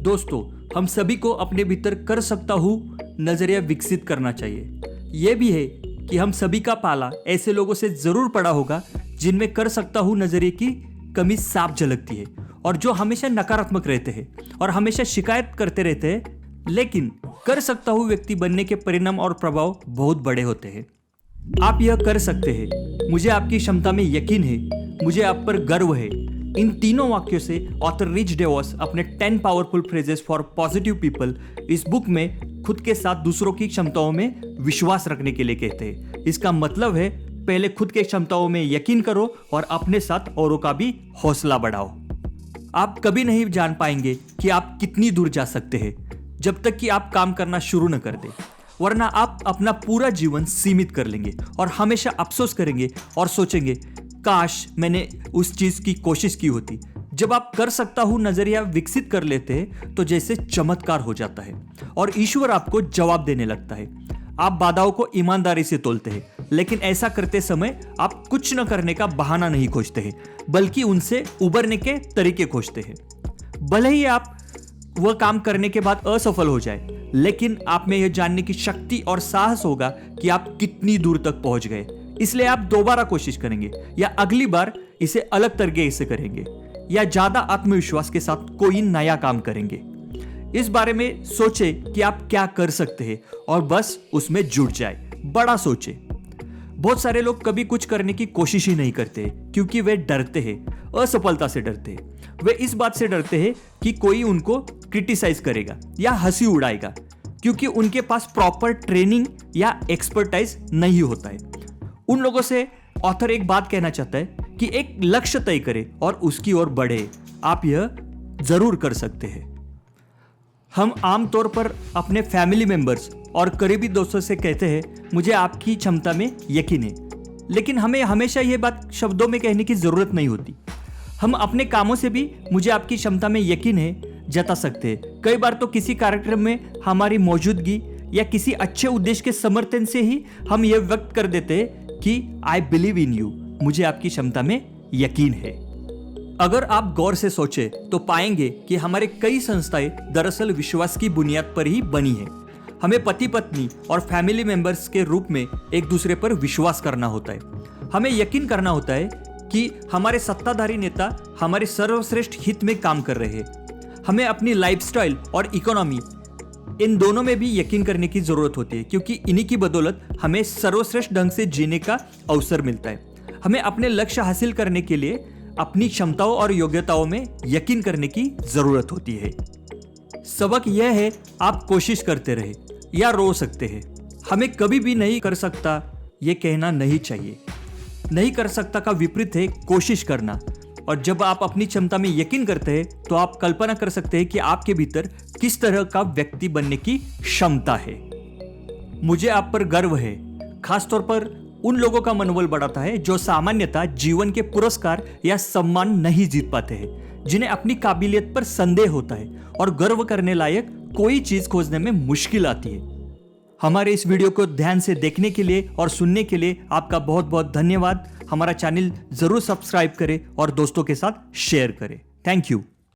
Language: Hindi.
दोस्तों, हम सभी को अपने भीतर कर सकता हूँ नजरिया विकसित करना चाहिए। यह भी है कि हम सभी का पाला ऐसे लोगों से जरूर पड़ा होगा जिनमें कर सकता हूँ नजरिए की कमी साफ झलकती है और जो हमेशा नकारात्मक रहते हैं और हमेशा शिकायत करते रहते हैं। लेकिन कर सकता हूँ व्यक्ति बनने के परिणाम और प्रभाव बहुत बड़े होते हैं। आप यह कर सकते हैं, मुझे आपकी क्षमता में यकीन है, मुझे आप पर गर्व है। इन तीनों वाक्यों से ऑथर रिच डेवॉस अपने 10 powerful phrases for positive people इस बुक में खुद के साथ दूसरों की क्षमताओं में विश्वास रखने के लिए कहते हैं। इसका मतलब है, पहले खुद के क्षमताओं में यकीन करो और अपने साथ औरों का भी हौसला बढ़ाओ। आप कभी नहीं जान पाएंगे कि आप कितनी दूर जा सकते हैं जब तक कि आप काम करना शुरू न कर दें, वरना आप अपना पूरा जीवन सीमित कर लेंगे और हमेशा अफसोस करेंगे और सोचेंगे काश मैंने उस चीज की कोशिश की होती। जब आप कर सकता हूं नजरिया विकसित कर लेते हैं तो जैसे चमत्कार हो जाता है और ईश्वर आपको जवाब देने लगता है। आप बाधाओं को ईमानदारी से तोलते हैं, लेकिन ऐसा करते समय आप कुछ न करने का बहाना नहीं खोजते हैं, बल्कि उनसे उबरने के तरीके खोजते हैं। भले ही आप वह काम करने के बाद असफल हो जाए, लेकिन आप में यह जानने की शक्ति और साहस होगा कि आप कितनी दूर तक पहुंच गए। इसलिए आप दोबारा कोशिश करेंगे या अगली बार इसे अलग तरीके से करेंगे या ज्यादा आत्मविश्वास के साथ कोई नया काम करेंगे। इस बारे में सोचें कि आप क्या कर सकते हैं और बस उसमें जुट जाए। बड़ा सोचें। बहुत सारे लोग कभी कुछ करने की कोशिश ही नहीं करते क्योंकि वे डरते हैं, असफलता से डरते हैं। वे इस बात से डरते हैं कि कोई उनको क्रिटिसाइज करेगा या हंसी उड़ाएगा, क्योंकि उनके पास प्रॉपर ट्रेनिंग या एक्सपर्टाइज नहीं होता है। उन लोगों से ऑथर एक बात कहना चाहता है कि एक लक्ष्य तय करें और उसकी ओर बढ़े। आप यह जरूर कर सकते हैं। हम आमतौर पर अपने फैमिली मेंबर्स और करीबी दोस्तों से कहते हैं, मुझे आपकी क्षमता में यकीन है, लेकिन हमें हमेशा यह बात शब्दों में कहने की जरूरत नहीं होती। हम अपने कामों से भी मुझे आपकी क्षमता में यकीन है जता सकते हैं। कई बार तो किसी कार्यक्रम में हमारी मौजूदगी या किसी अच्छे उद्देश्य के समर्थन से ही हम यह व्यक्त कर देते हैं कि आई बिलीव इन यू, मुझे आपकी क्षमता में यकीन है। अगर आप गौर से सोचे तो पाएंगे कि हमारे कई संस्थाएं दरअसल विश्वास की बुनियाद पर ही बनी है। हमें पति पत्नी और फैमिली मेंबर्स के रूप में एक दूसरे पर विश्वास करना होता है। हमें यकीन करना होता है कि हमारे सत्ताधारी नेता हमारे सर्वश्रेष्ठ हित में काम कर रहे हैं। हमें अपनी लाइफस्टाइल और इकोनॉमी, इन दोनों में भी यकीन करने की जरूरत होती है, क्योंकि इन्हीं की बदौलत हमें सर्वश्रेष्ठ ढंग से जीने का अवसर मिलता है। हमें अपने लक्ष्य हासिल करने के लिए अपनी क्षमताओं और योग्यताओं में यकीन करने की जरूरत होती है। सबक यह है, आप कोशिश करते रहे या रो सकते हैं। हमें कभी भी नहीं कर सकता यह कहना नहीं चाहिए। नहीं कर सकता का विपरीत है कोशिश करना। और जब आप अपनी क्षमता में यकीन करते हैं तो आप कल्पना कर सकते हैं कि आपके भीतर किस तरह का व्यक्ति बनने की क्षमता है। मुझे आप पर गर्व है खासतौर पर उन लोगों का मनोबल बढ़ाता है जो सामान्यतः जीवन के पुरस्कार या सम्मान नहीं जीत पाते हैं, जिन्हें अपनी काबिलियत पर संदेह होता है और गर्व करने लायक कोई चीज खोजने में मुश्किल आती है। हमारे इस वीडियो को ध्यान से देखने के लिए और सुनने के लिए आपका बहुत बहुत धन्यवाद। हमारा चैनल जरूर सब्सक्राइब करें और दोस्तों के साथ शेयर करें। Thank you.